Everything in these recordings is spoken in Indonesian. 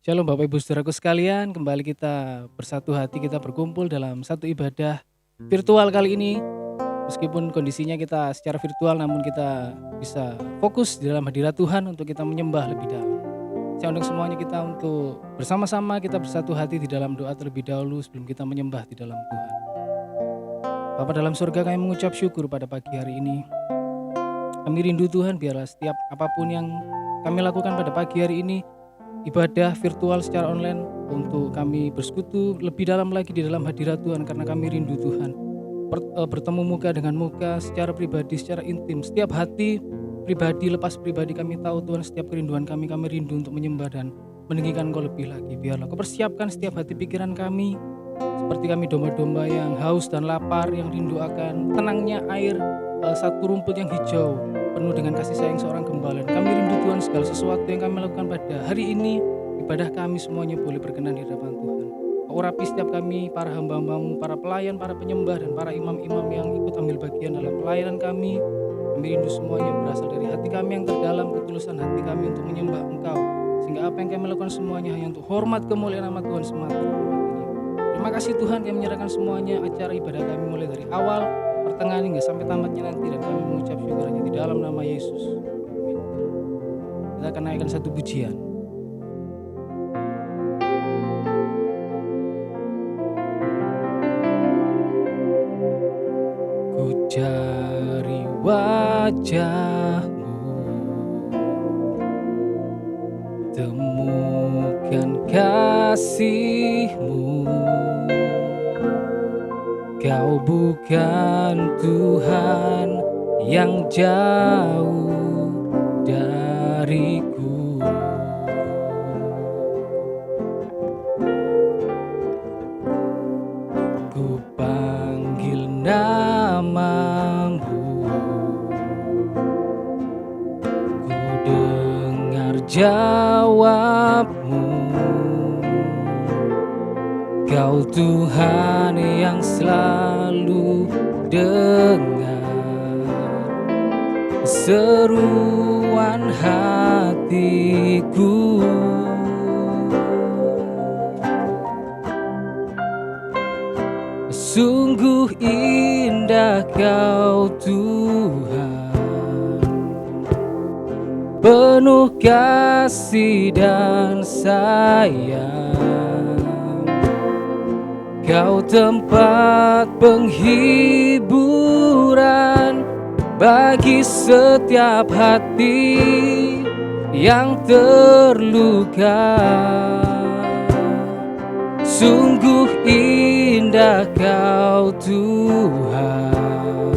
Shalom Bapak Ibu Saudaraku sekalian, kembali kita bersatu hati, kita berkumpul dalam satu ibadah virtual kali ini. Meskipun kondisinya kita secara virtual, namun kita bisa fokus di dalam hadirat Tuhan untuk kita menyembah lebih dalam. Saya undang semuanya kita untuk bersama-sama kita bersatu hati di dalam doa terlebih dahulu sebelum kita menyembah di dalam Tuhan. Bapa dalam surga, kami mengucap syukur pada pagi hari ini. Kami rindu Tuhan, biarlah setiap apapun yang kami lakukan pada pagi hari ini, ibadah virtual secara online, untuk kami bersekutu lebih dalam lagi di dalam hadirat Tuhan, karena kami rindu Tuhan bertemu muka dengan muka secara pribadi, secara intim. Setiap hati pribadi, lepas pribadi, kami tahu Tuhan, setiap kerinduan kami rindu untuk menyembah dan meninggikan Kau lebih lagi. Biarlah Kau persiapkan setiap hati pikiran kami, seperti kami domba-domba yang haus dan lapar, yang rindu akan tenangnya air, satu rumput yang hijau penuh dengan kasih sayang seorang gembala. Kami rindu Tuhan, segala sesuatu yang kami lakukan pada hari ini, ibadah kami semuanya boleh berkenan di hadapan Tuhan. Kau urapi setiap kami, para hamba-Hambamu, para pelayan, para penyembah, dan para imam-imam yang ikut ambil bagian dalam pelayanan kami. Kami rindu semuanya berasal dari hati kami yang terdalam, ketulusan hati kami untuk menyembah Engkau, sehingga apa yang kami lakukan semuanya hanya untuk hormat kemuliaan nama Tuhan semata. Terima kasih Tuhan, kami menyerahkan semuanya acara ibadah kami mulai dari awal, pertengahan hingga sampai tamatnya nanti, dan kami mengucap syukur hanya di dalam nama Yesus. Amin. Kita akan naikkan satu pujian. Ku cari wajah-Mu, temukan kasih-Mu. Kau bukan Tuhan yang jauh dariku. Ku panggil nama-Mu, ku dengar jawab-Mu. Kau Tuhan yang selalu dengar seruan hatiku. Sungguh indah Kau Tuhan, penuh kasih dan sayang. Kau tempat penghiburan bagi setiap hati yang terluka. Sungguh indah Kau Tuhan,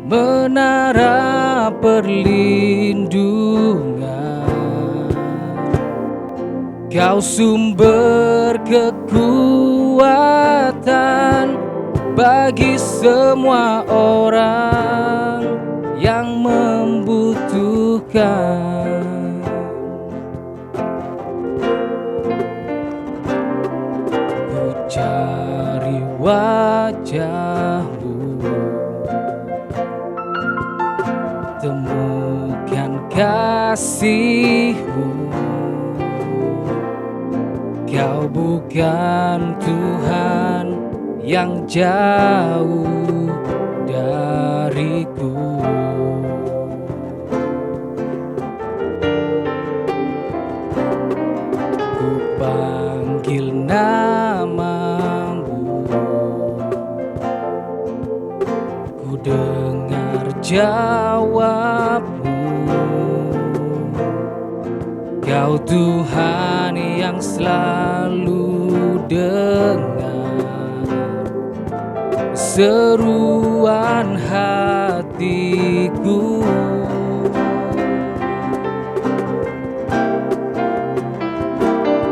menara perlindungan. Kau sumber kekuatan bagi semua orang yang membutuhkan. Ku cari wajah-Mu, temukan kasih-Mu. Kau bukan Tuhan yang jauh dariku. Ku panggil nama-Mu, ku dengar jawab-Mu. Kau Tuhan yang selalu dengar seruan hatiku.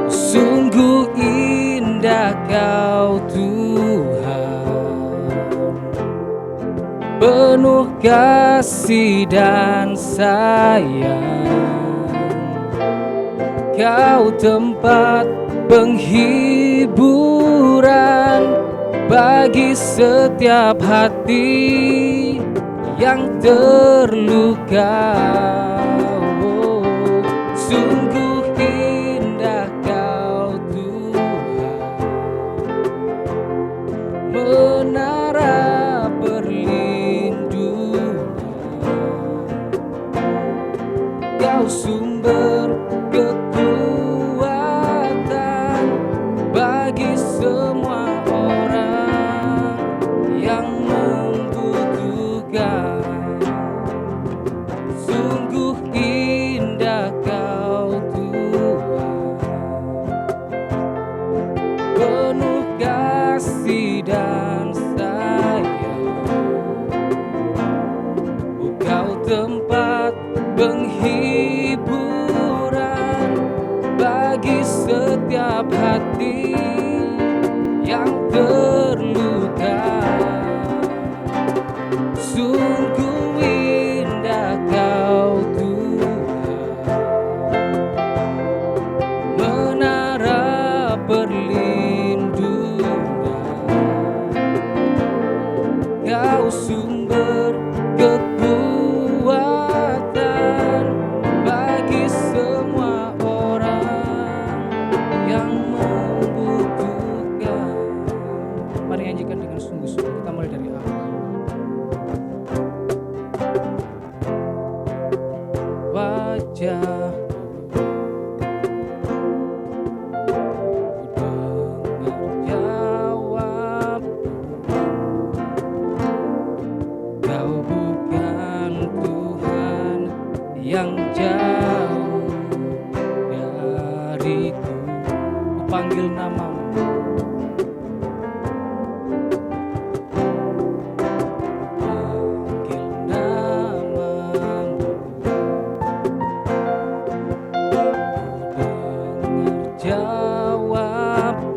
Sungguh indah Kau Tuhan, penuh kasih dan sayang. Kau tempat penghiburan bagi setiap hati yang terluka. Oh, sungguh Kau sumber kekuatan bagi semua orang yang membutuhkan. Sungguh indah Kau Tuhan, penuh kasih dan sayang. Kau tempat penghiburan bagi setiap hati yang terluka. Sungguh indah Kau Tuhan, menara perlindungan. Kau sumber kekuatan bagi semua orang yang membutuhkan. Mari nyanyikan dengan sungguh-sungguh. Kita mulai dari awal. Wajah jawab, Kau bukan Tuhan yang jauh dariku. Ku panggil namamu, panggil namamu. Ku dengar jawabmu.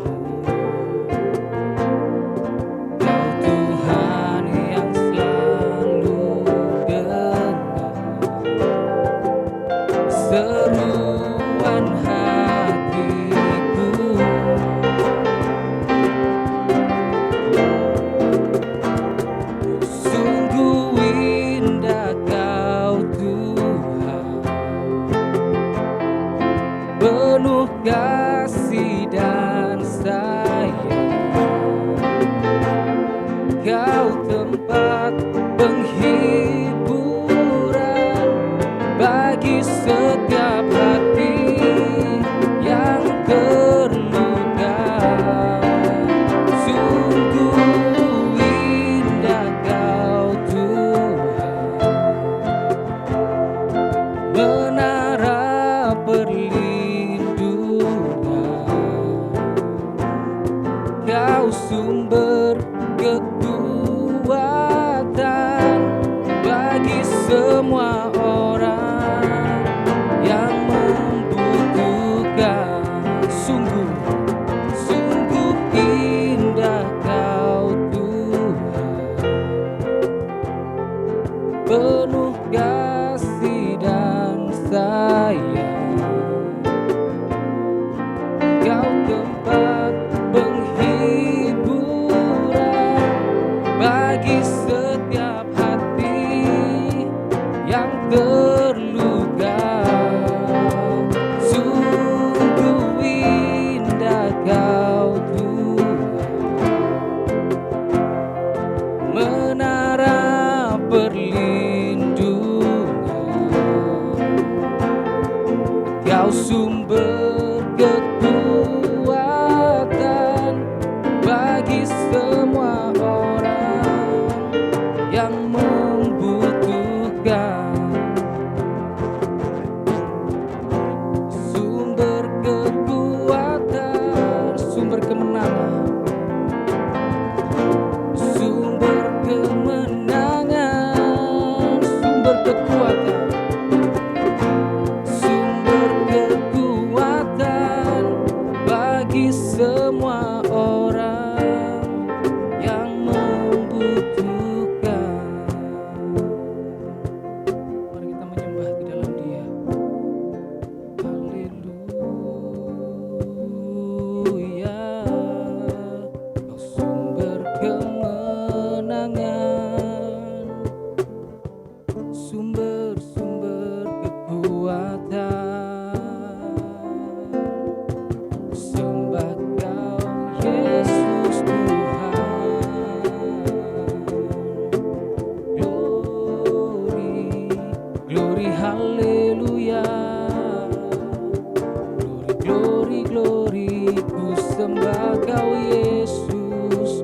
Kau Tuhan yang selalu dengar seruan hatiku. Sungguh indah Kau Tuhan, penuh kasih dan sayang. Kau tempat penghiburan bagi setiap hati yang terluka. Sungguh indah Kau Tuhan, menara perlindungan. Kau sumber kekuatan bagi semua orang yang membutuhkan. Sungguh, sungguh indah Kau Tuhan, penuh kasih dan sayang. Kau tempat penghiburan bagi setiap hati yang terluka. Sungguh indah Kau Tuhan, menara perlindungan. Kau sumber kekuatan bagi semua orang yang membutuhkan. Sumber kekuatan, sumber kemenangan, sumber kemenangan, sumber kekuatan, sumber kekuatan bagi semua orang yang membutuhkan. Mari kita menyembah di dalam Dia. Haleluya, Kau sumber kemenangan, sumber-sumber kekuatan. Sembah Kau Yesus Tuhan. Glory, glory, haleluya. Kau Yesus,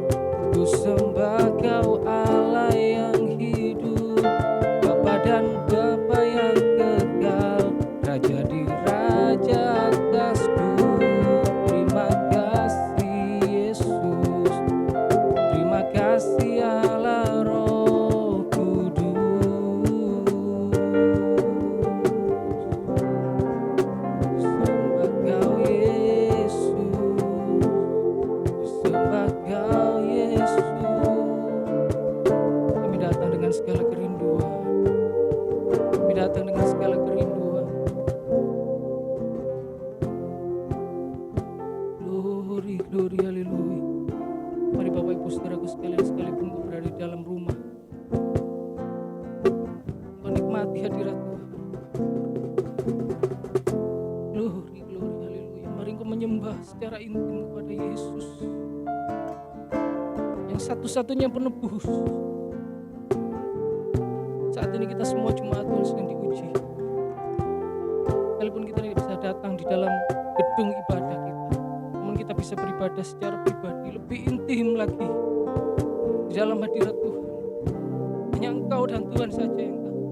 ku sembah Kau Allah yang hidup, Bapa dan Bapa yang kekal, Raja di raja atasku. Terima kasih Yesus, terima kasih Allah Roh Kudus. Sembah Kau Yesus, sembah Kau Yesus. Kami datang dengan segala kerinduan, kami datang dengan segala kerinduan. Glory, glory, haleluya. Mari Bapak Ibu Saudaraku sekalian, sekalipun kau berada di dalam rumah, kau nikmati hadirat Tuhan. Glory, glory, haleluya. Mari kau menyembah secara intim kepada Yesus, yang satu-satunya penebus. Saat ini kita semua jemaat Tuhan sedang diuji. Sekalipun kita tidak bisa datang di dalam gedung ibadah kita, namun kita bisa beribadah secara pribadi, lebih intim lagi di dalam hadirat Tuhan. Hanya Engkau dan Tuhan saja yang tahu.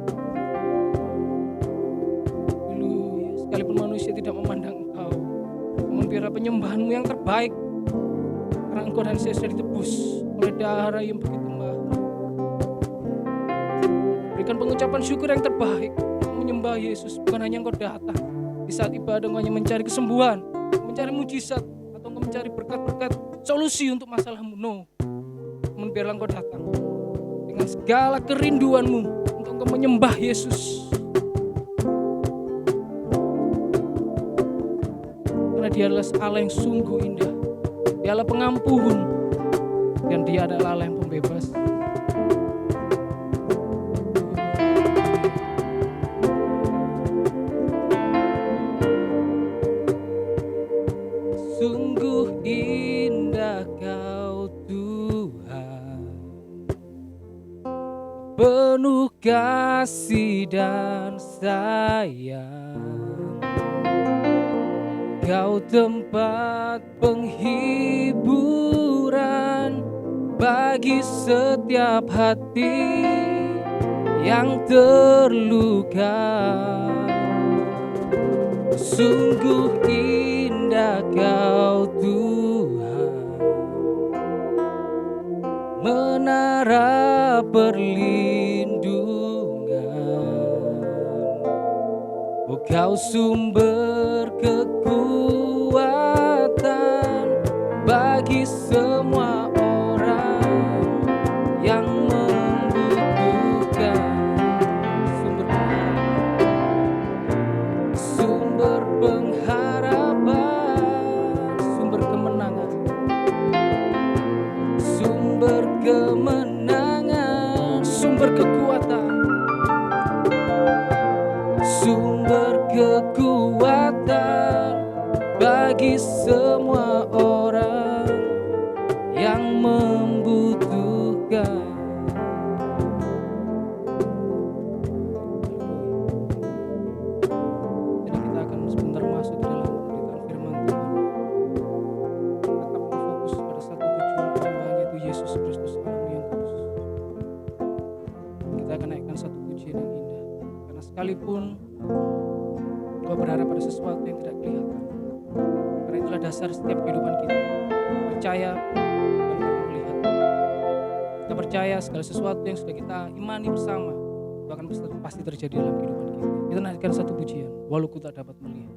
Haleluya. Sekalipun manusia tidak memandang Engkau, namun biarlah penyembahanmu yang terbaik, karena Engkau dan saya sudah ditebus oleh darah yang begitu mahal. Berikan pengucapan syukur yang terbaik, menyembah Yesus. Bukan hanya Engkau datang di saat ibadah, Engkau hanya mencari kesembuhan, mencari mujizat, atau Engkau mencari berkat-berkat solusi untuk masalahmu. No, namun biarlah Engkau datang dengan segala kerinduanmu untuk Engkau menyembah Yesus, karena Dia adalah Allah yang sungguh indah. Dia adalah pengampun, dan Dia adalah Allah yang pembebas. Sungguh indah Kau Tuhan, penuh kasih dan sayang. Kau tempat penghiburan bagi setiap hati yang terluka. Sungguh indah Kau Tuhan, menara perlindungan. Oh, Kau sumber kekuatan bagi semua orang yang membutuhkan. Sumber pengharapan, sumber kemenangan, sumber kemenangan, sumber kekuatan, sumber kekuatan bagi semua orang yang membutuhkan. Jadi kita akan sebentar masuk di dalam pemberitaan firman Tuhan. Tetap berfokus pada satu tujuan penyembahan, yaitu Yesus Kristus Allah yang kudus. Kita akan naikkan satu pujian yang indah, karena sekalipun Engkau berharap pada sesuatu yang tidak kelihatan, karena itulah dasar setiap kehidupan kita. Percaya bukan karena melihat. Kita percaya segala sesuatu yang sudah kita imani bersama itu akan pasti terjadi dalam kehidupan kita. Kita naikkan satu pujian, walau ku tak dapat melihat.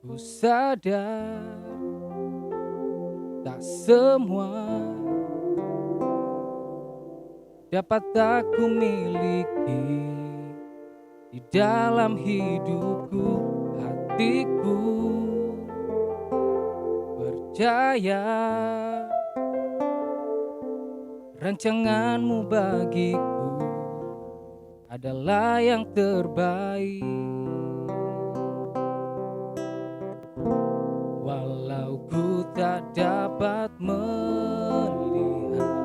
Ku sadar tak semua dapat aku miliki di dalam hidupku. Hatiku percaya rancanganmu bagiku adalah yang terbaik. Walau ku tak dapat melihat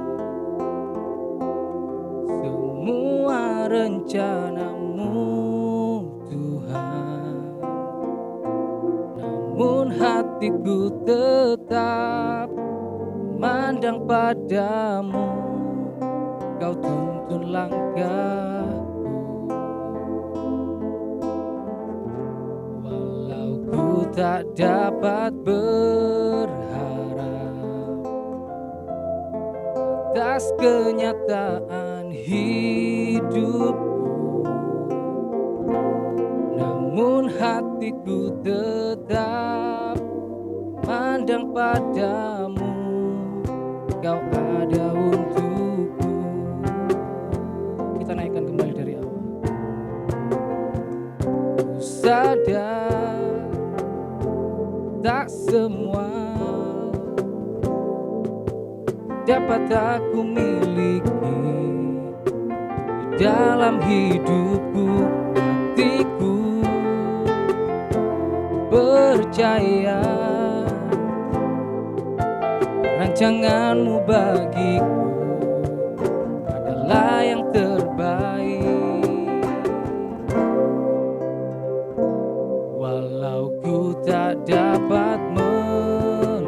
semua rencanamu, Tuhan, hatiku tetap memandang padamu, kau tuntun langkahku. Walau ku tak dapat berharap atas kenyataan hidupku, namun hatiku tetap pandang padamu, kau ada untukku. Kita naikkan kembali dari awal. Ku sadar tak semua dapat aku miliki di dalam hidupku. Hatiku percaya rancanganmu bagiku adalah yang terbaik. Walau ku tak dapat melihat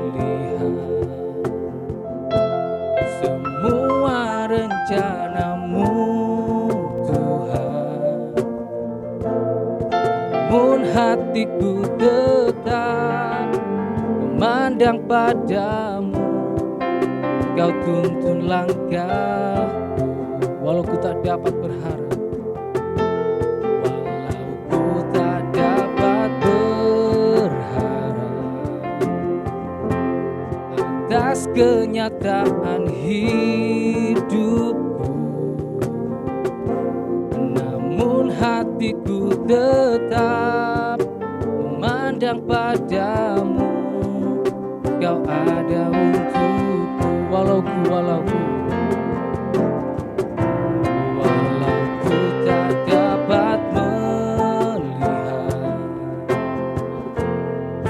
semua rencanamu Tuhan, namun hatiku tetap memandang padamu, kau tuntun langkahku. Walau ku tak dapat berharap, walau ku tak dapat berharap atas kenyataan hidupku, namun hatiku tetap memandang padamu, kau ada untukku. Walau ku tak dapat melihat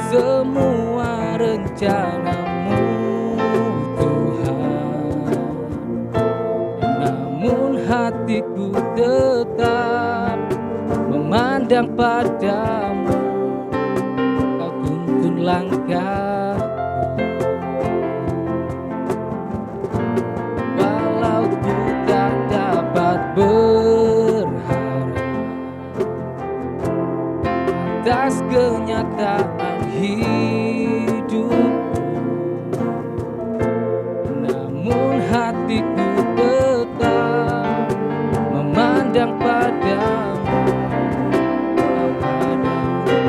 semua rencanamu Tuhan, namun hatiku tetap memandang padamu, kau tuntun langkah. Berharap atas kenyataan hidupku, namun hatiku tetap memandang padamu, kau ada untukku.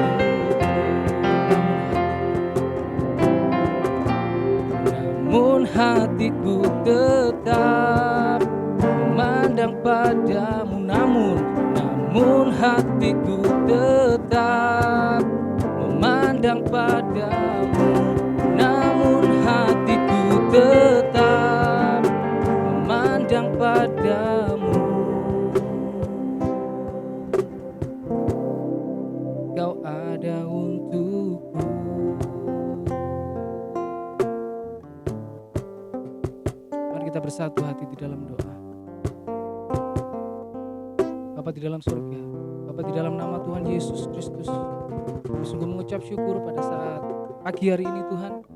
Namun hatiku tetap memandang padamu, namun hatiku tetap memandang padamu, namun hatiku tetap memandang padamu, kau ada untukku. Mari kita bersatu hati di dalam doa. Bapa di dalam surga, Bapa di dalam nama Tuhan Yesus Kristus, kami sungguh mengucap syukur pada saat pagi hari ini Tuhan,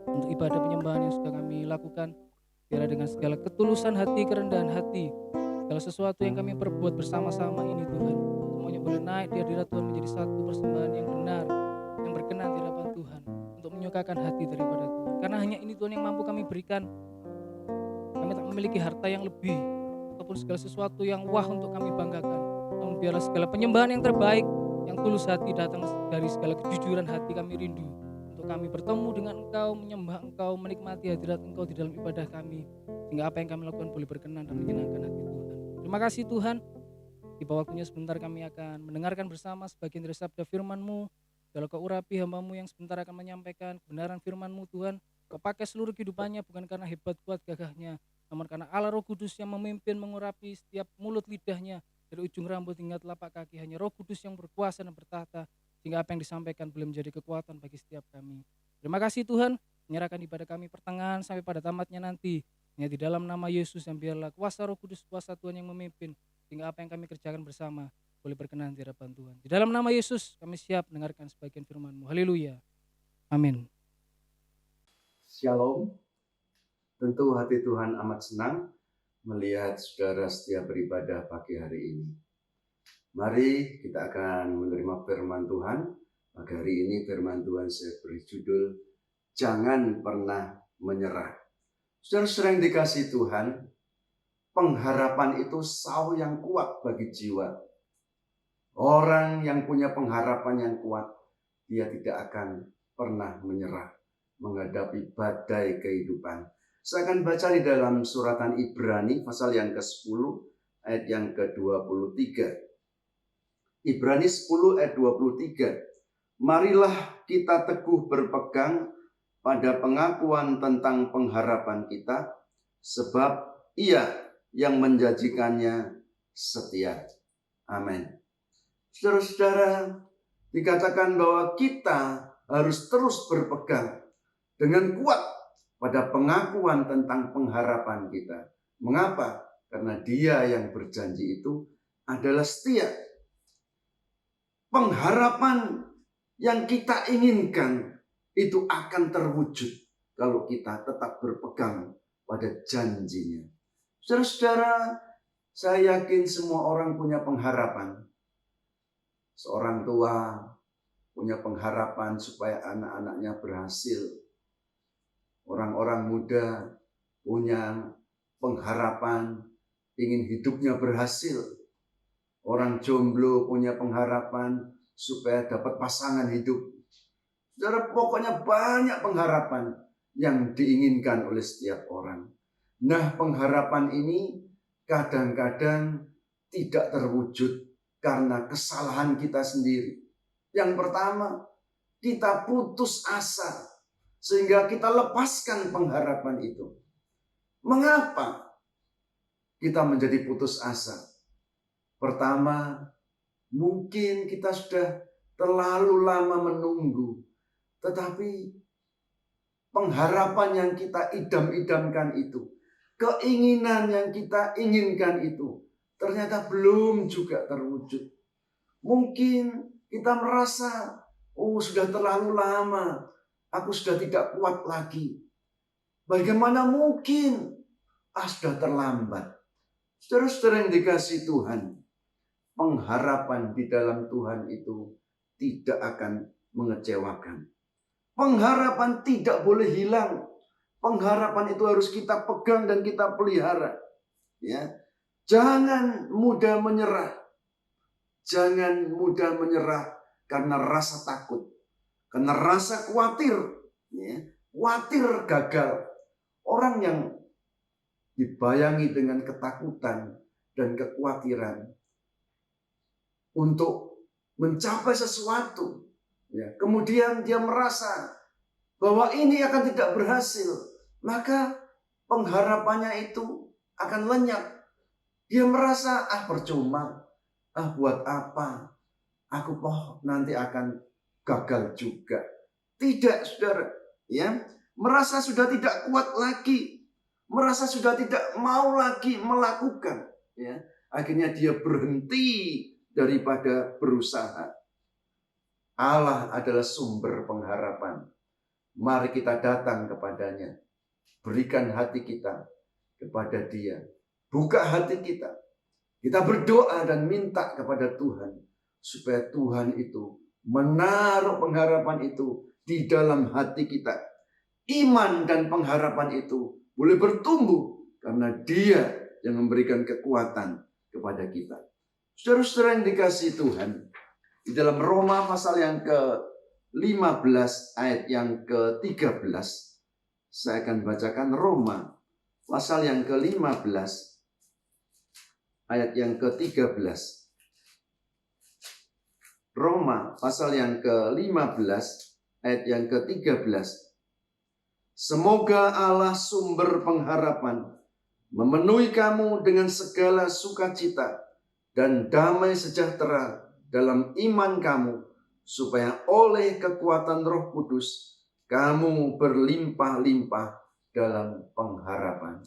untuk ibadah penyembahan yang sudah kami lakukan. Biarlah dengan segala ketulusan hati, kerendahan hati, segala sesuatu yang kami perbuat bersama-sama ini Tuhan, semuanya boleh naik di hadirat Tuhan menjadi satu persembahan yang benar, yang berkenan di hadapan Tuhan, untuk menyukakan hati daripada Tuhan. Karena hanya ini Tuhan yang mampu kami berikan. Kami tak memiliki harta yang lebih ataupun segala sesuatu yang wah untuk kami banggakan. Namun biarlah segala penyembahan yang terbaik, yang tulus hati datang dari segala kejujuran hati kami rindu untuk kami bertemu dengan Engkau, menyembah Engkau, menikmati hadirat Engkau di dalam ibadah kami, sehingga apa yang kami lakukan boleh berkenan dan menyenangkan hati Tuhan. Terima kasih Tuhan. Di bawah waktunya sebentar kami akan mendengarkan bersama sebagian dari sabda firman-Mu. Kalau Kau urapi hamba-Mu yang sebentar akan menyampaikan kebenaran firman-Mu Tuhan, Kau pakai seluruh kehidupannya bukan karena hebat kuat gagahnya, namun karena Allah Roh Kudus yang memimpin, mengurapi setiap mulut lidahnya, dari ujung rambut hingga telapak kaki. Hanya Roh Kudus yang berkuasa dan bertahta, sehingga apa yang disampaikan boleh menjadi kekuatan bagi setiap kami. Terima kasih Tuhan, menyerahkan ibadah kami pertengahan sampai pada tamatnya nanti. Hanya di dalam nama Yesus, yang biarlah kuasa Roh Kudus, kuasa Tuhan yang memimpin, sehingga apa yang kami kerjakan bersama boleh berkenan di hadapan Tuhan. Di dalam nama Yesus kami siap mendengarkan sebagian firman-Mu. Haleluya. Amin. Shalom, tentu hati Tuhan amat senang melihat saudara setia beribadah pagi hari ini. Mari kita akan menerima firman Tuhan. Pagi hari ini firman Tuhan saya beri judul, Jangan Pernah Menyerah. Saudara-saudara yang dikasihi Tuhan, pengharapan itu saw yang kuat bagi jiwa. Orang yang punya pengharapan yang kuat, dia tidak akan pernah menyerah menghadapi badai kehidupan. Saya akan baca di dalam suratan Ibrani pasal yang ke-10 ayat yang ke-23. Ibrani 10 ayat 23. Marilah kita teguh berpegang pada pengakuan tentang pengharapan kita, sebab Ia yang menjanjikannya setia. Amin. Saudara-saudara, dikatakan bahwa kita harus terus berpegang dengan kuat pada pengakuan tentang pengharapan kita. Mengapa? Karena Dia yang berjanji itu adalah setia. Pengharapan yang kita inginkan itu akan terwujud kalau kita tetap berpegang pada janjinya. Saudara-saudara, saya yakin semua orang punya pengharapan. Seorang tua punya pengharapan supaya anak-anaknya berhasil. Orang-orang muda punya pengharapan ingin hidupnya berhasil. Orang jomblo punya pengharapan supaya dapat pasangan hidup. Saudara, pokoknya banyak pengharapan yang diinginkan oleh setiap orang. Nah, pengharapan ini kadang-kadang tidak terwujud karena kesalahan kita sendiri. Yang pertama, kita putus asa sehingga kita lepaskan pengharapan itu. Mengapa kita menjadi putus asa? Pertama, mungkin kita sudah terlalu lama menunggu, tetapi pengharapan yang kita idam-idamkan itu, keinginan yang kita inginkan itu, ternyata belum juga terwujud. Mungkin kita merasa, sudah terlalu lama, aku sudah tidak kuat lagi. Bagaimana mungkin? Sudah terlambat. Saudara-saudara yang dikasihi Tuhan, pengharapan di dalam Tuhan itu tidak akan mengecewakan. Pengharapan tidak boleh hilang. Pengharapan itu harus kita pegang dan kita pelihara. Ya, jangan mudah menyerah. Jangan mudah menyerah karena rasa takut, karena rasa khawatir. Ya, khawatir gagal. Orang yang dibayangi dengan ketakutan dan kekhawatiran untuk mencapai sesuatu, ya, kemudian dia merasa bahwa ini akan tidak berhasil, maka pengharapannya itu akan lenyap. Dia merasa, percuma, buat apa, aku nanti akan gagal juga. Tidak, saudara, ya, merasa sudah tidak kuat lagi, merasa sudah tidak mau lagi melakukan, ya, akhirnya dia berhenti daripada berusaha. Allah adalah sumber pengharapan. Mari kita datang kepadanya. Berikan hati kita kepada Dia. Buka hati kita. Kita berdoa dan minta kepada Tuhan supaya Tuhan itu menaruh pengharapan itu di dalam hati kita. Iman dan pengharapan itu boleh bertumbuh karena Dia yang memberikan kekuatan kepada kita. Saudara-saudara yang dikasihi Tuhan, di dalam Roma pasal yang ke-15 ayat yang ke-13, saya akan bacakan Roma pasal yang ke-15 ayat yang ke-13. Roma pasal yang ke-15 ayat yang ke-13. Semoga Allah sumber pengharapan memenuhi kamu dengan segala sukacita dan damai sejahtera dalam iman kamu, supaya oleh kekuatan Roh Kudus kamu berlimpah-limpah dalam pengharapan.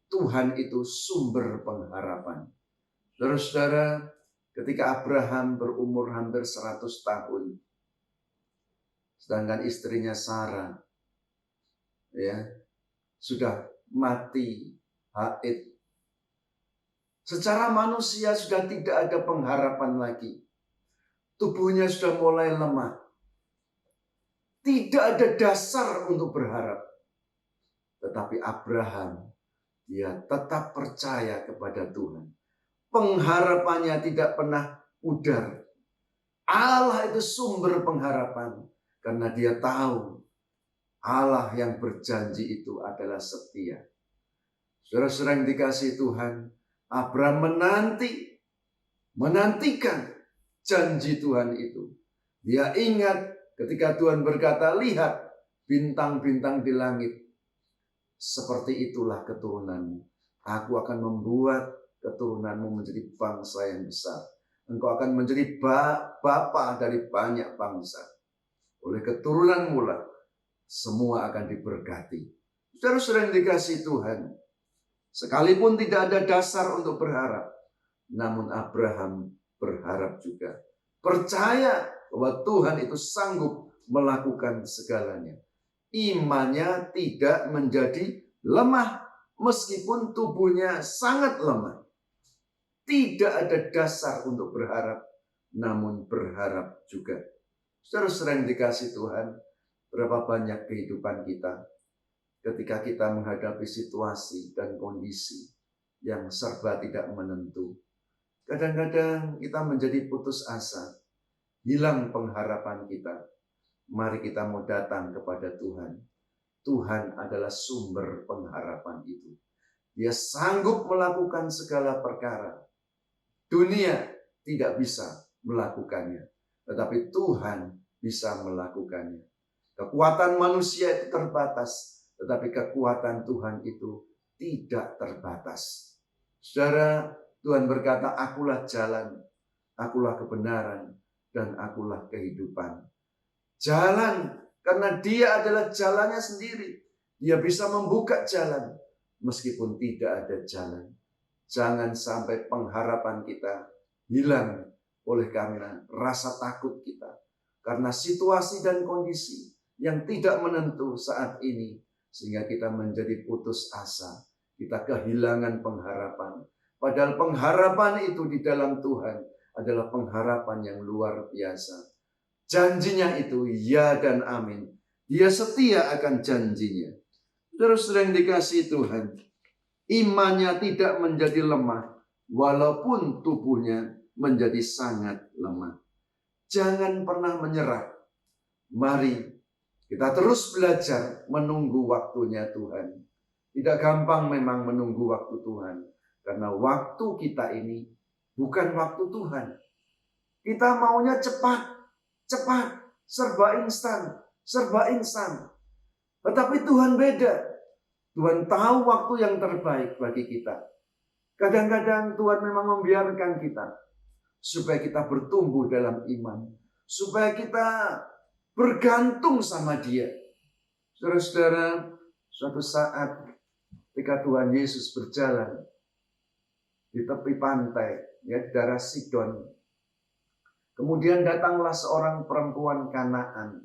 Tuhan itu sumber pengharapan. Saudara-saudara, ketika Abraham berumur hampir 100 tahun, Sedangkan istrinya Sarah ya sudah mati haid. Secara manusia sudah tidak ada pengharapan lagi. Tubuhnya sudah mulai lemah. Tidak ada dasar untuk berharap. Tetapi Abraham, dia tetap percaya kepada Tuhan. Pengharapannya tidak pernah pudar. Allah itu sumber pengharapan. Karena dia tahu Allah yang berjanji itu adalah setia. Saudara-saudara yang dikasihi Tuhan, Abraham menantikan janji Tuhan itu. Dia ingat ketika Tuhan berkata, lihat bintang-bintang di langit. Seperti itulah keturunanmu. Aku akan membuat keturunanmu menjadi bangsa yang besar. Engkau akan menjadi bapa dari banyak bangsa. Oleh keturunanmu lah semua akan diberkati. Saudara-saudara yang dikasihi Tuhan, sekalipun tidak ada dasar untuk berharap, namun Abraham berharap juga. Percaya bahwa Tuhan itu sanggup melakukan segalanya. Imannya tidak menjadi lemah meskipun tubuhnya sangat lemah. Tidak ada dasar untuk berharap, namun berharap juga. Saudara-saudara yang dikasihi Tuhan, berapa banyak kehidupan kita ketika kita menghadapi situasi dan kondisi yang serba tidak menentu. Kadang-kadang kita menjadi putus asa, hilang pengharapan kita. Mari kita mau datang kepada Tuhan. Tuhan adalah sumber pengharapan itu. Dia sanggup melakukan segala perkara. Dunia tidak bisa melakukannya, tetapi Tuhan bisa melakukannya. Kekuatan manusia itu terbatas, tetapi kekuatan Tuhan itu tidak terbatas. Saudara, Tuhan berkata, akulah jalan, akulah kebenaran, dan akulah kehidupan. Jalan, karena dia adalah jalannya sendiri. Dia bisa membuka jalan, meskipun tidak ada jalan. Jangan sampai pengharapan kita hilang oleh karena rasa takut kita. Karena situasi dan kondisi yang tidak menentu saat ini. Sehingga kita menjadi putus asa. Kita kehilangan pengharapan. Padahal pengharapan itu di dalam Tuhan adalah pengharapan yang luar biasa. Janjinya itu ya dan amin. Dia setia akan janjinya. Saudara-saudara yang dikasihi Tuhan, imannya tidak menjadi lemah walaupun tubuhnya menjadi sangat lemah. Jangan pernah menyerah. Mari kita terus belajar menunggu waktunya Tuhan. Tidak gampang memang menunggu waktu Tuhan. Karena waktu kita ini bukan waktu Tuhan. Kita maunya cepat, serba instan. Tetapi Tuhan beda. Tuhan tahu waktu yang terbaik bagi kita. Kadang-kadang Tuhan memang membiarkan kita supaya kita bertumbuh dalam iman, supaya kita bergantung sama Dia. Saudara-saudara, suatu saat ketika Tuhan Yesus berjalan di tepi pantai, ya, di daerah Sidon, kemudian datanglah seorang perempuan Kanaan.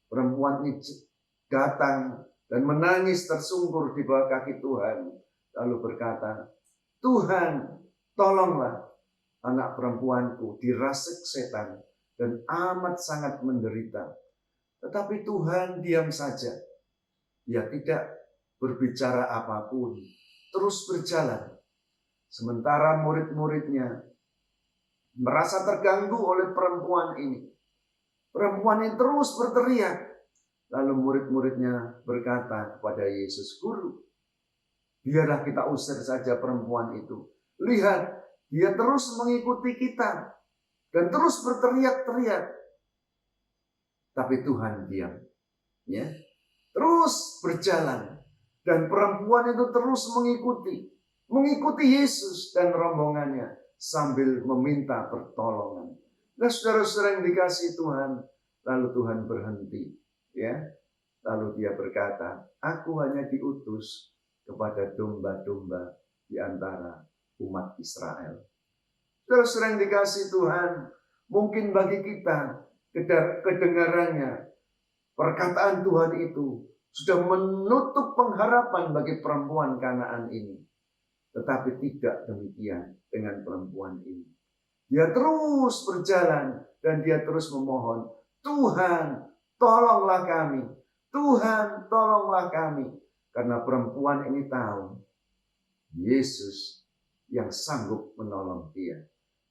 Perempuan ini datang dan menangis tersungkur di bawah kaki Tuhan, lalu berkata, Tuhan, tolonglah anak perempuanku dirasuk setan dan amat sangat menderita. Tetapi Tuhan diam saja. Dia tidak berbicara apapun, terus berjalan. Sementara murid-muridnya merasa terganggu oleh perempuan ini. Perempuan ini terus berteriak. Lalu murid-muridnya berkata kepada Yesus, Guru, biarlah kita usir saja perempuan itu. Lihat, dia terus mengikuti kita dan terus berteriak-teriak. Tapi Tuhan diam. Ya. Terus berjalan. Dan perempuan itu terus mengikuti Yesus dan rombongannya sambil meminta pertolongan. Nah, saudara-saudara yang dikasihi Tuhan, lalu Tuhan berhenti, ya. Lalu dia berkata, aku hanya diutus kepada domba-domba di antara umat Israel. Saudara-saudara yang dikasihi Tuhan, mungkin bagi kita kedengarannya perkataan Tuhan itu sudah menutup pengharapan bagi perempuan Kanaan ini. Tetapi tidak demikian dengan perempuan ini. Dia terus berjalan dan dia terus memohon, Tuhan, tolonglah kami. Tuhan, tolonglah kami. Karena perempuan ini tahu Yesus yang sanggup menolong dia.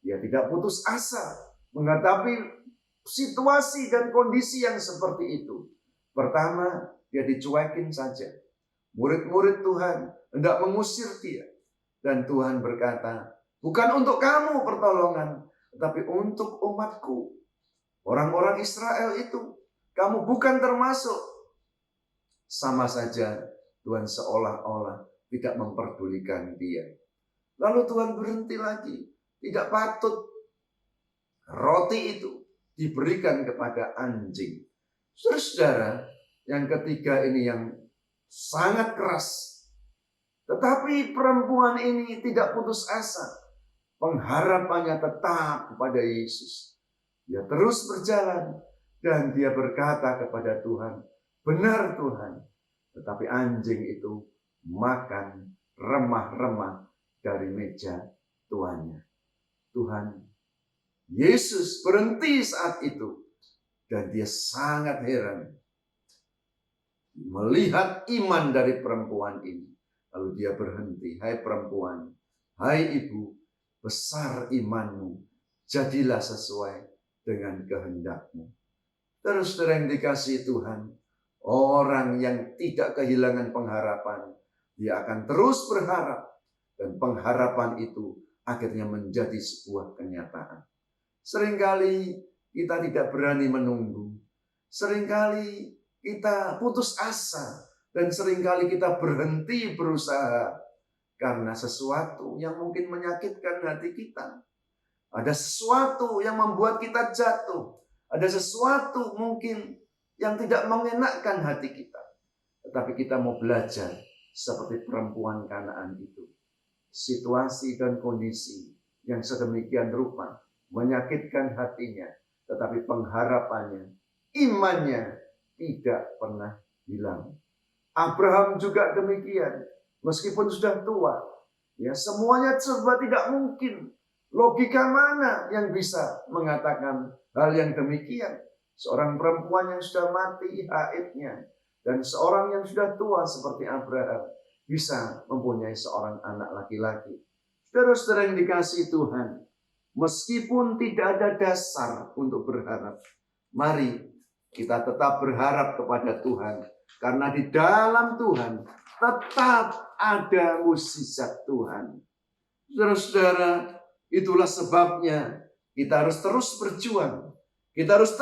Dia tidak putus asa menghadapi situasi dan kondisi yang seperti itu. Pertama, dia dicuekin saja. Murid-murid Tuhan hendak mengusir dia. Dan Tuhan berkata, bukan untuk kamu pertolongan, tetapi untuk umatku. Orang-orang Israel itu, kamu bukan termasuk. Sama saja Tuhan seolah-olah tidak memperdulikan dia. Lalu Tuhan berhenti lagi. Tidak patut roti itu diberikan kepada anjing. Saudara, yang ketiga ini yang sangat keras. Tetapi perempuan ini tidak putus asa. Pengharapannya tetap kepada Yesus. Dia terus berjalan dan dia berkata kepada Tuhan, benar Tuhan. Tetapi anjing itu makan remah-remah dari meja tuannya. Tuhan Yesus berhenti saat itu dan dia sangat heran melihat iman dari perempuan ini. Lalu dia berhenti, hai perempuan, hai ibu, besar imanmu, jadilah sesuai dengan kehendakmu. Terus yang dikasihi Tuhan, orang yang tidak kehilangan pengharapan, dia akan terus berharap. Dan pengharapan itu akhirnya menjadi sebuah kenyataan. Seringkali kita tidak berani menunggu. Seringkali kita putus asa. Dan seringkali kita berhenti berusaha. Karena sesuatu yang mungkin menyakitkan hati kita. Ada sesuatu yang membuat kita jatuh. Ada sesuatu mungkin yang tidak mengenakkan hati kita. Tetapi kita mau belajar seperti perempuan Kanaan itu. Situasi dan kondisi yang sedemikian rupa menyakitkan hatinya, tetapi pengharapannya, imannya tidak pernah hilang. Abraham juga demikian, meskipun sudah tua, ya semuanya serba tidak mungkin. Logika mana yang bisa mengatakan hal yang demikian? Seorang perempuan yang sudah mati haidnya dan seorang yang sudah tua seperti Abraham bisa mempunyai seorang anak laki-laki. Saudara-saudara yang dikasihi Tuhan, meskipun tidak ada dasar untuk berharap, mari kita tetap berharap kepada Tuhan. Karena di dalam Tuhan tetap ada mukjizat Tuhan. Saudara-saudara, itulah sebabnya kita harus terus berjuang. Kita harus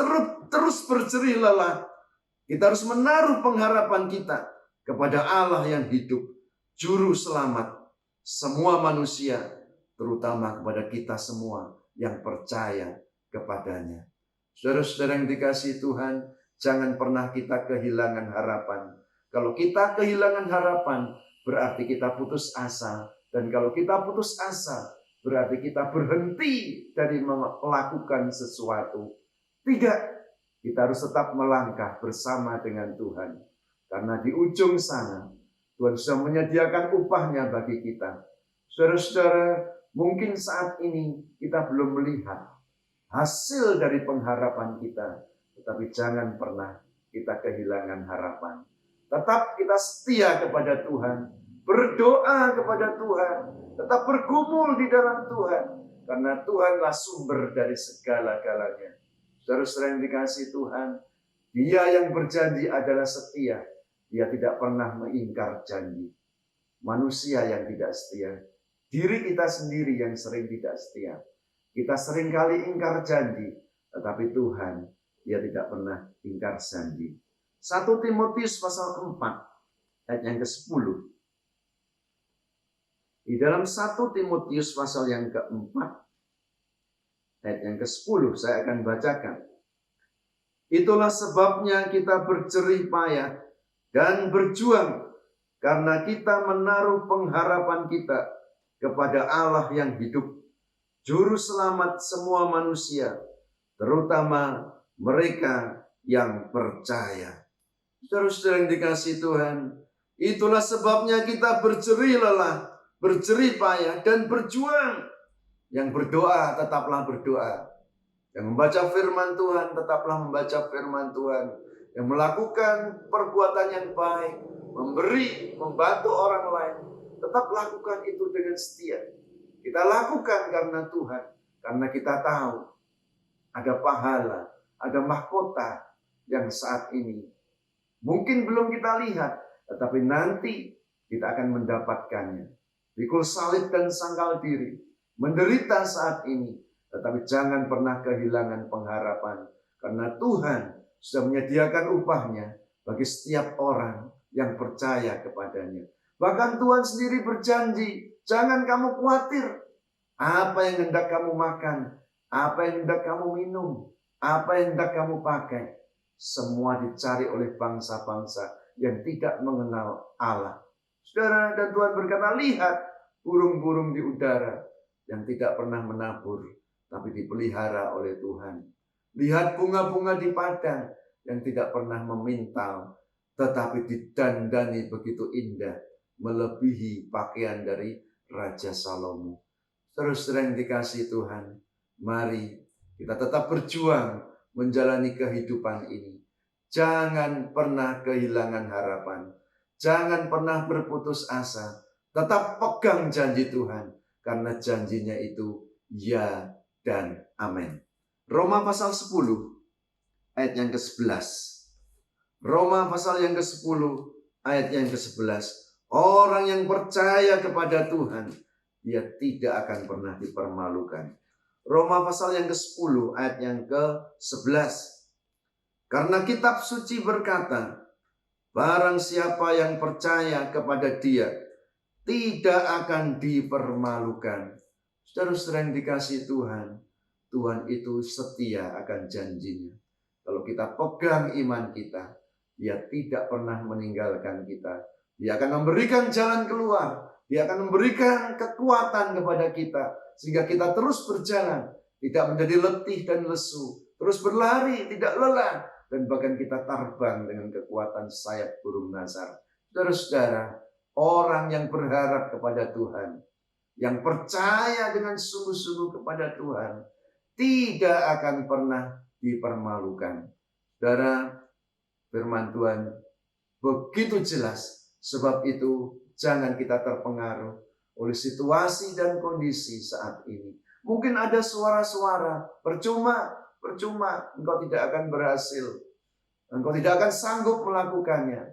terus berjerih lelah. Kita harus menaruh pengharapan kita kepada Allah yang hidup, Juru Selamat semua manusia, terutama kepada kita semua yang percaya kepadanya. Saudara-saudara yang dikasihi Tuhan, jangan pernah kita kehilangan harapan. Kalau kita kehilangan harapan, berarti kita putus asa. Dan kalau kita putus asa, berarti kita berhenti dari melakukan sesuatu. Tidak, kita harus tetap melangkah bersama dengan Tuhan. Karena di ujung sana, Tuhan sudah menyediakan upahnya bagi kita. Saudara-saudara, mungkin saat ini kita belum melihat hasil dari pengharapan kita. Tetapi jangan pernah kita kehilangan harapan. Tetap kita setia kepada Tuhan. Berdoa kepada Tuhan. Tetap bergumul di dalam Tuhan. Karena Tuhanlah sumber dari segala-galanya. Saudara-saudara yang dikasihi Tuhan, Dia yang berjanji adalah setia. Dia tidak pernah mengingkar janji. Manusia yang tidak setia. Diri kita sendiri yang sering tidak setia. Kita sering kali ingkar janji. Tetapi Tuhan, Dia tidak pernah ingkar janji. 1 Timotius pasal 4 ayat yang ke-10. Di dalam 1 Timotius pasal yang ke-4 ayat yang ke-10 saya akan bacakan. Itulah sebabnya kita berjerih payah dan berjuang karena kita menaruh pengharapan kita kepada Allah yang hidup, Juru Selamat semua manusia, terutama mereka yang percaya. Saudara-saudara yang dikasihi Tuhan, itulah sebabnya kita berjerih lelah, berjerih payah, dan berjuang. Yang berdoa, tetaplah berdoa. Yang membaca firman Tuhan, tetaplah membaca firman Tuhan. Yang melakukan perbuatan yang baik, memberi, membantu orang lain, tetap lakukan itu dengan setia. Kita lakukan karena Tuhan, karena kita tahu ada pahala, ada mahkota yang saat ini mungkin belum kita lihat, tetapi nanti kita akan mendapatkannya. Pikul salib dan sangkal diri, menderita saat ini, tetapi jangan pernah kehilangan pengharapan, karena Tuhan sudah menyediakan upahnya bagi setiap orang yang percaya kepadanya. Bahkan Tuhan sendiri berjanji, jangan kamu khawatir. Apa yang hendak kamu makan, apa yang hendak kamu minum, apa yang hendak kamu pakai, semua dicari oleh bangsa-bangsa yang tidak mengenal Allah. Saudara, dan Tuhan berkata, lihat burung-burung di udara yang tidak pernah menabur, tapi dipelihara oleh Tuhan. Lihat bunga-bunga di padang yang tidak pernah memintal, tetapi didandani begitu indah, melebihi pakaian dari Raja Salomo. Terus yang dikasihi Tuhan, mari kita tetap berjuang menjalani kehidupan ini. Jangan pernah kehilangan harapan. Jangan pernah berputus asa. Tetap pegang janji Tuhan, karena janjinya itu ya dan amin. Roma pasal 10 ayat yang ke-11. Roma pasal yang ke-10 ayat yang ke-11. Orang yang percaya kepada Tuhan, dia tidak akan pernah dipermalukan. Roma pasal yang ke-10 ayat yang ke-11. Karena kitab suci berkata, barang siapa yang percaya kepada Dia tidak akan dipermalukan. Saudara-saudara yang dikasihi Tuhan, Tuhan itu setia akan janjinya. Kalau kita pegang iman kita, Dia tidak pernah meninggalkan kita. Dia akan memberikan jalan keluar. Dia akan memberikan kekuatan kepada kita, sehingga kita terus berjalan, tidak menjadi letih dan lesu, terus berlari, tidak lelah, dan bahkan kita terbang dengan kekuatan sayap burung nazar. Saudara-saudara, orang yang berharap kepada Tuhan, yang percaya dengan sungguh-sungguh kepada Tuhan, tidak akan pernah dipermalukan. Saudara, firman Tuhan begitu jelas. Sebab itu jangan kita terpengaruh oleh situasi dan kondisi saat ini. Mungkin ada suara-suara, percuma, engkau tidak akan berhasil. Engkau tidak akan sanggup melakukannya.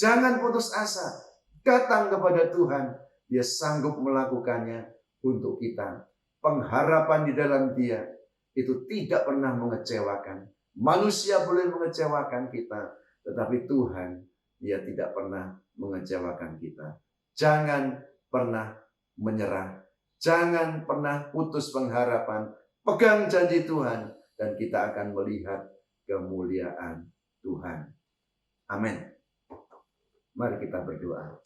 Jangan putus asa. Datang kepada Tuhan. Dia sanggup melakukannya untuk kita. Pengharapan di dalam Dia itu tidak pernah mengecewakan. Manusia boleh mengecewakan kita, tetapi Tuhan, Dia tidak pernah mengecewakan kita. Jangan pernah menyerah. Jangan pernah putus pengharapan. Pegang janji Tuhan, dan kita akan melihat kemuliaan Tuhan. Amin. Mari kita berdoa.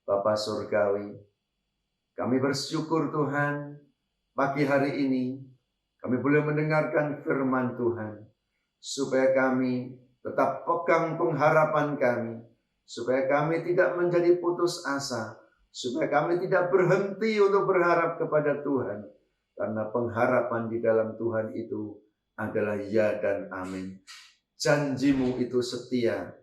Bapa Surgawi, kami bersyukur Tuhan, pagi hari ini kami boleh mendengarkan firman Tuhan, supaya kami tetap pegang pengharapan kami, supaya kami tidak menjadi putus asa, supaya kami tidak berhenti untuk berharap kepada Tuhan, karena pengharapan di dalam Tuhan itu adalah ya dan amin. Janjimu itu setia,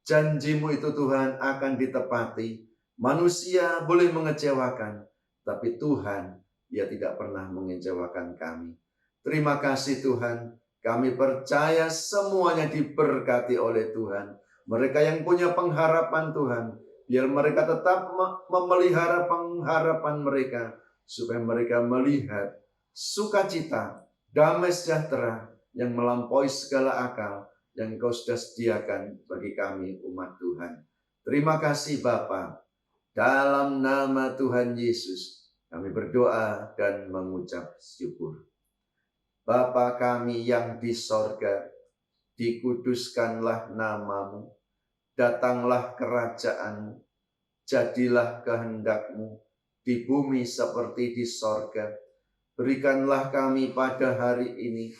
janjimu itu Tuhan akan ditepati. Manusia boleh mengecewakan, tapi Tuhan, Dia tidak pernah mengecewakan kami. Terima kasih Tuhan. Kami percaya semuanya diberkati oleh Tuhan. Mereka yang punya pengharapan Tuhan, biar mereka tetap memelihara pengharapan mereka, supaya mereka melihat sukacita, damai sejahtera yang melampaui segala akal yang Engkau sudah sediakan bagi kami umat Tuhan. Terima kasih Bapa. Dalam nama Tuhan Yesus, kami berdoa dan mengucap syukur. Bapa kami yang di sorga, dikuduskanlah namamu, datanglah kerajaanmu, jadilah kehendakmu di bumi seperti di sorga. Berikanlah kami pada hari ini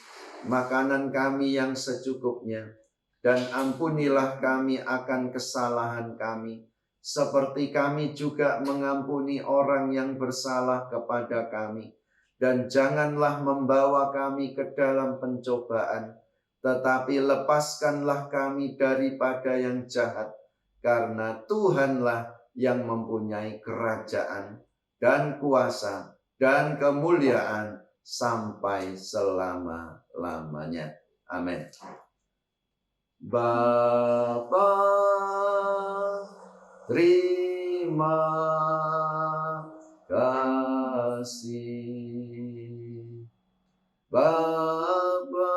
makanan kami yang secukupnya, dan ampunilah kami akan kesalahan kami, seperti kami juga mengampuni orang yang bersalah kepada kami. Dan janganlah membawa kami ke dalam pencobaan, tetapi lepaskanlah kami daripada yang jahat, karena Tuhanlah yang mempunyai kerajaan dan kuasa dan kemuliaan sampai selama-lamanya. Amin. Bapa, terima kasih. Bapa,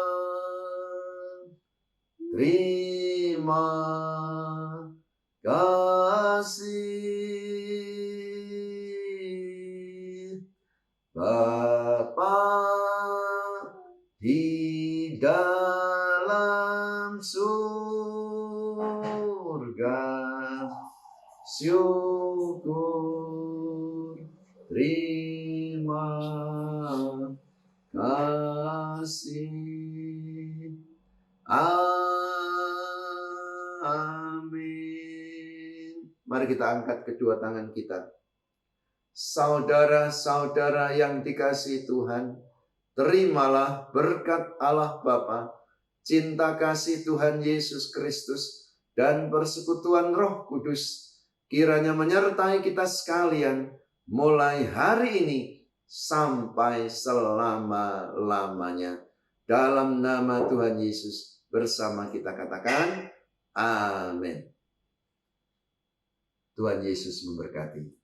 terima kasih. Bapa di dalam surga, syukur, terima kasih. Amin. Mari kita angkat kedua tangan kita. Saudara-saudara yang dikasihi Tuhan, terimalah berkat Allah Bapa, cinta kasih Tuhan Yesus Kristus, dan persekutuan Roh Kudus, kiranya menyertai kita sekalian mulai hari ini sampai selama-lamanya. Dalam nama Tuhan Yesus bersama kita katakan, amin. Tuhan Yesus memberkati.